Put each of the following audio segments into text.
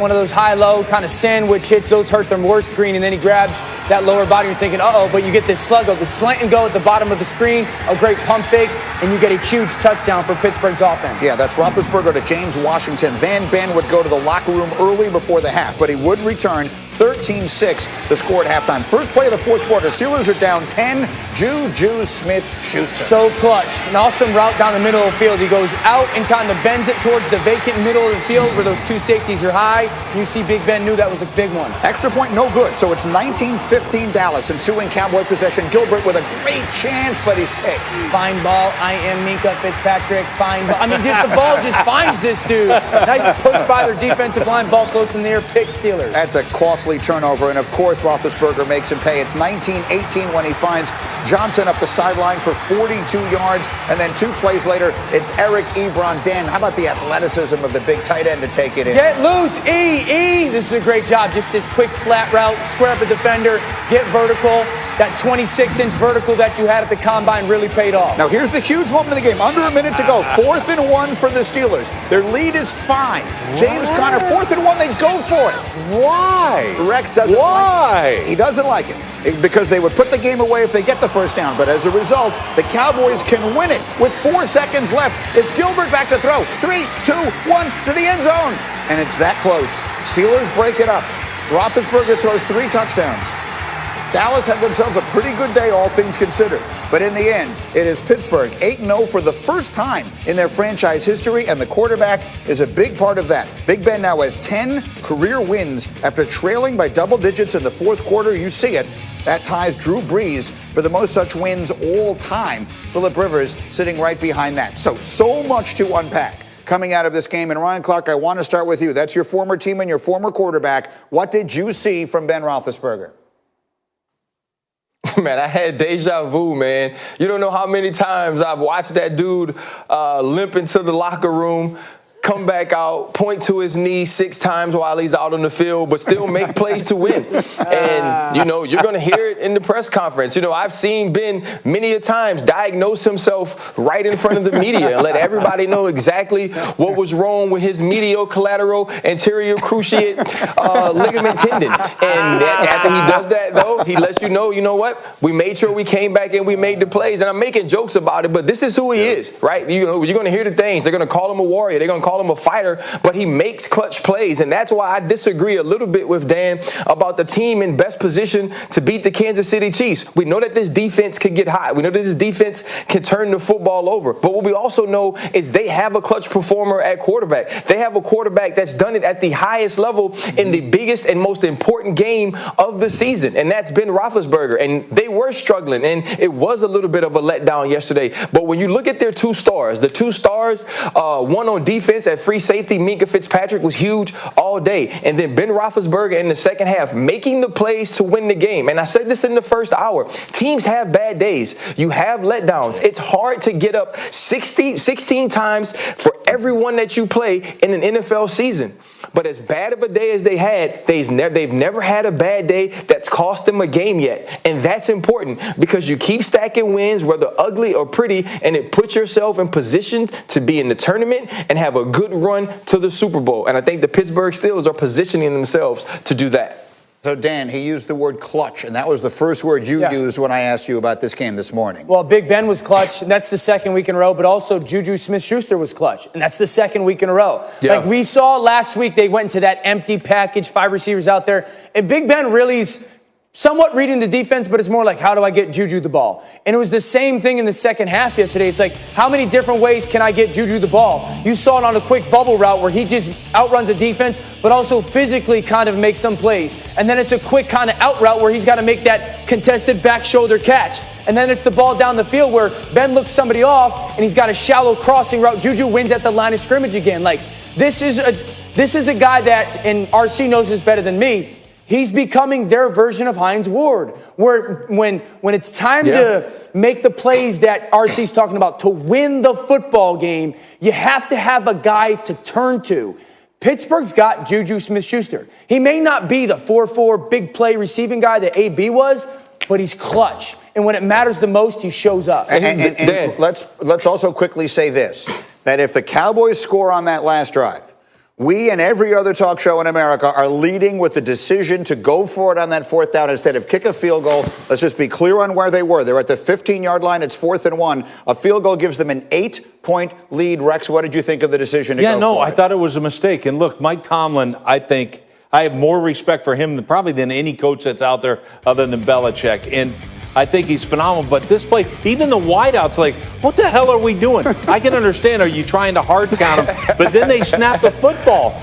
One of those high-low kind of sandwich hits, those hurt their more screen, and then he grabs that lower body. You're thinking, uh-oh, but you get this slug of the slant and go at the bottom of the screen, a great pump fake, and you get a huge touchdown for Pittsburgh's offense. Yeah, that's Roethlisberger to James Washington. Then Ben would go to the locker room early before the half, but he would return 13-6 the score at halftime. First play of the fourth quarter, Steelers are down 10. Juju Smith-Schuster. So clutch. An awesome route down the middle of the field. He goes out and kind of bends it towards the vacant middle of the field where those two safeties are high. You see Big Ben knew that was a big one. Extra point, no good. So it's 19-15 Dallas. Ensuing Cowboy possession. Gilbert with a great chance, but he's picked. Fine ball. I am Minka Fitzpatrick. Fine ball. I mean, just the ball just finds this dude. Nice push by their defensive line. Ball floats in the air. Pick Steelers. That's a costly turnover, and of course Roethlisberger makes him pay. It's 19-18 when he finds Johnson up the sideline for 42 yards, and then 2 plays later, it's Eric Ebron. Dan, how about the athleticism of the big tight end to take it in? Get loose, E. This is a great job. Just this quick flat route, square up a defender, get vertical. That 26-inch vertical that you had at the combine really paid off. Now here's the huge moment of the game. Under a minute to go. 4th and 1 for the Steelers. Their lead is 5. James Conner, 4th and 1. They go for it. Why? Rex doesn't like it. He doesn't like it because they would put the game away if they get the first down. But as a result, the Cowboys can win it with 4 seconds left. It's Gilbert back to throw. 3, 2, 1 to the end zone. And it's that close. Steelers break it up. Roethlisberger throws 3 touchdowns. Dallas had themselves a pretty good day, all things considered. But in the end, it is Pittsburgh 8-0 for the first time in their franchise history, and the quarterback is a big part of that. Big Ben now has 10 career wins after trailing by double digits in the fourth quarter. You see it. That ties Drew Brees for the most such wins all time. Phillip Rivers sitting right behind that. So much to unpack coming out of this game. And Ryan Clark, I want to start with you. That's your former team and your former quarterback. What did you see from Ben Roethlisberger? Man, I had deja vu, man. You don't know how many times I've watched that dude limp into the locker room, come back out, point to his knee 6 times while he's out on the field, but still make plays to win. And, you know, you're going to hear it in the press conference. You know, I've seen Ben many a times diagnose himself right in front of the media and let everybody know exactly what was wrong with his medial collateral anterior cruciate ligament tendon. And after he does that, though, he lets you know what? We made sure we came back and we made the plays. And I'm making jokes about it, but this is who he is, right? You know, you're going to hear the things. They're going to call him a warrior. They're going to call him a fighter, but he makes clutch plays. And that's why I disagree a little bit with Dan about the team in best position to beat the Kansas City Chiefs. We know that this defense can get hot. We know that this defense can turn the football over. But what we also know is they have a clutch performer at quarterback. They have a quarterback that's done it at the highest level in the biggest and most important game of the season. And that's Ben Roethlisberger. And they were struggling. And it was a little bit of a letdown yesterday. But when you look at their 2 stars, the 2 stars, one on defense at free safety, Minka Fitzpatrick, was huge all day. And then Ben Roethlisberger in the second half making the plays to win the game. And I said this in the first hour. Teams have bad days. You have letdowns. It's hard to get up 16 times for everyone that you play in an NFL season. But as bad of a day as they had, they've never had a bad day that's cost them a game yet. And that's important because you keep stacking wins, whether ugly or pretty, and it puts yourself in position to be in the tournament and have a good run to the Super Bowl. And I think the Pittsburgh Steelers are positioning themselves to do that. So, Dan, he used the word clutch, and that was the first word you used when I asked you about this game this morning. Well, Big Ben was clutch, and that's the second week in a row, but also Juju Smith-Schuster was clutch, and that's the second week in a row. Yeah. Like we saw last week, they went into that empty package, 5 receivers out there, and Big Ben really's somewhat reading the defense, but it's more like, how do I get Juju the ball? And it was the same thing in the second half yesterday. It's like, how many different ways can I get Juju the ball? You saw it on a quick bubble route where he just outruns the defense, but also physically kind of makes some plays. And then it's a quick kind of out route where he's got to make that contested back shoulder catch. And then it's the ball down the field where Ben looks somebody off and he's got a shallow crossing route. Juju wins at the line of scrimmage again. Like, this is a guy that, and RC knows this better than me, he's becoming their version of Hines Ward, where when it's time to make the plays that RC's talking about to win the football game, you have to have a guy to turn to. Pittsburgh's got Juju Smith-Schuster. He may not be the 4-4 big play receiving guy that AB was, but he's clutch. And when it matters the most, he shows up. And let's also quickly say this, that if the Cowboys score on that last drive, We and every other talk show in America are leading with the decision to go for it on that 4th down instead of kick a field goal. Let's just be clear on where they were. They're at the 15-yard line. It's 4th and 1. A field goal gives them an 8-point lead. Rex, what did you think of the decision to go for it? I thought it was a mistake. And look, Mike Tomlin, I think I have more respect for him than any coach that's out there other than Belichick. And I think he's phenomenal. But this play, even the wideouts, like, what the hell are we doing? I can understand, are you trying to hard count them? But then they snap the football.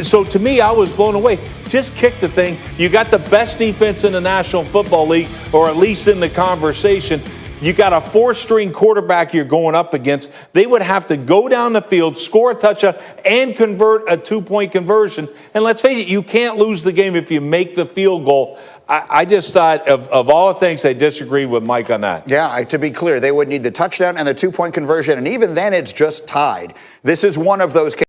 So to me, I was blown away. Just kick the thing. You got the best defense in the National Football League, or at least in the conversation. You got a 4-string quarterback you're going up against. They would have to go down the field, score a touchdown, and convert a 2-point conversion. And let's face it, you can't lose the game if you make the field goal. I just thought of all the things, I disagree with Mike on that. Yeah, to be clear, they would need the touchdown and the 2-point conversion, and even then it's just tied. This is one of those cases.